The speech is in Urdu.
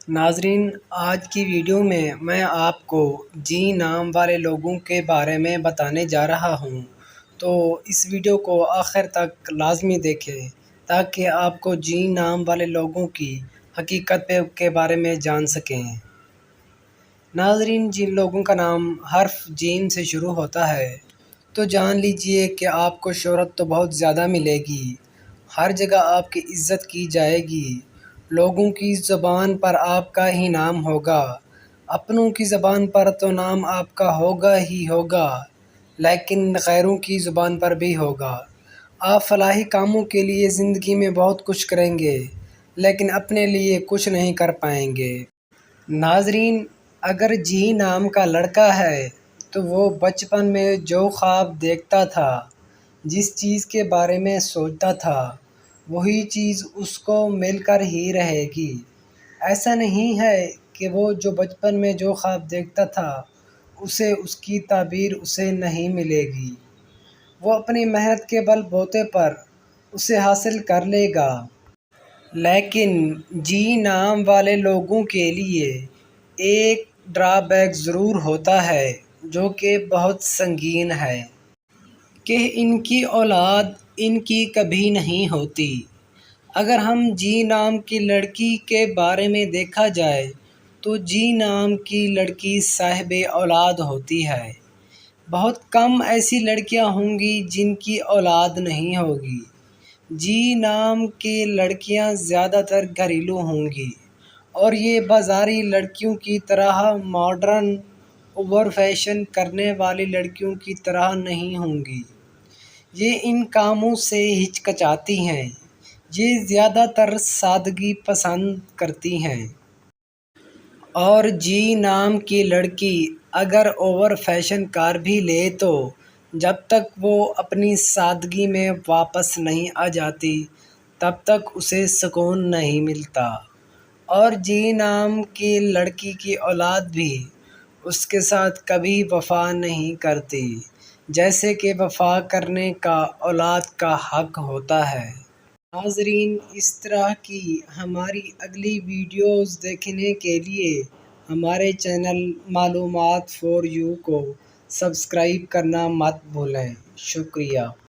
ناظرین، آج کی ویڈیو میں آپ کو جی نام والے لوگوں کے بارے میں بتانے جا رہا ہوں، تو اس ویڈیو کو آخر تک لازمی دیکھیں تاکہ آپ کو جی نام والے لوگوں کی حقیقت کے بارے میں جان سکیں۔ ناظرین، جن لوگوں کا نام حرف جیم سے شروع ہوتا ہے تو جان لیجئے کہ آپ کو شہرت تو بہت زیادہ ملے گی، ہر جگہ آپ کی عزت کی جائے گی، لوگوں کی زبان پر آپ کا ہی نام ہوگا، اپنوں کی زبان پر تو نام آپ کا ہوگا ہی ہوگا، لیکن غیروں کی زبان پر بھی ہوگا۔ آپ فلاحی کاموں کے لیے زندگی میں بہت کچھ کریں گے لیکن اپنے لیے کچھ نہیں کر پائیں گے۔ ناظرین، اگر جی نام کا لڑکا ہے تو وہ بچپن میں جو خواب دیکھتا تھا، جس چیز کے بارے میں سوچتا تھا، وہی چیز اس کو مل کر ہی رہے گی۔ ایسا نہیں ہے کہ وہ جو بچپن میں جو خواب دیکھتا تھا اسے اس کی تعبیر اسے نہیں ملے گی، وہ اپنی محنت کے بل بوتے پر اسے حاصل کر لے گا۔ لیکن جی نام والے لوگوں کے لیے ایک ڈرا بیک ضرور ہوتا ہے جو کہ بہت سنگین ہے کہ ان کی اولاد ان کی کبھی نہیں ہوتی۔ اگر ہم جی نام کی لڑکی کے بارے میں دیکھا جائے تو جی نام کی لڑکی صاحب اولاد ہوتی ہے، بہت کم ایسی لڑکیاں ہوں گی جن کی اولاد نہیں ہوگی۔ جی نام کی لڑکیاں زیادہ تر گھریلو ہوں گی اور یہ بازاری لڑکیوں کی طرح ماڈرن اوور فیشن کرنے والی لڑکیوں کی طرح نہیں ہوں گی۔ یہ ان کاموں سے ہچکچاتی ہیں، یہ زیادہ تر سادگی پسند کرتی ہیں۔ اور جی نام کی لڑکی اگر اوور فیشن کر بھی لے تو جب تک وہ اپنی سادگی میں واپس نہیں آ جاتی تب تک اسے سکون نہیں ملتا۔ اور جی نام کی لڑکی کی اولاد بھی اس کے ساتھ کبھی وفا نہیں کرتی، جیسے کہ وفا کرنے کا اولاد کا حق ہوتا ہے۔ ناظرین، اس طرح کی ہماری اگلی ویڈیوز دیکھنے کے لیے ہمارے چینل معلومات فار یو کو سبسکرائب کرنا مت بھولیں۔ شکریہ۔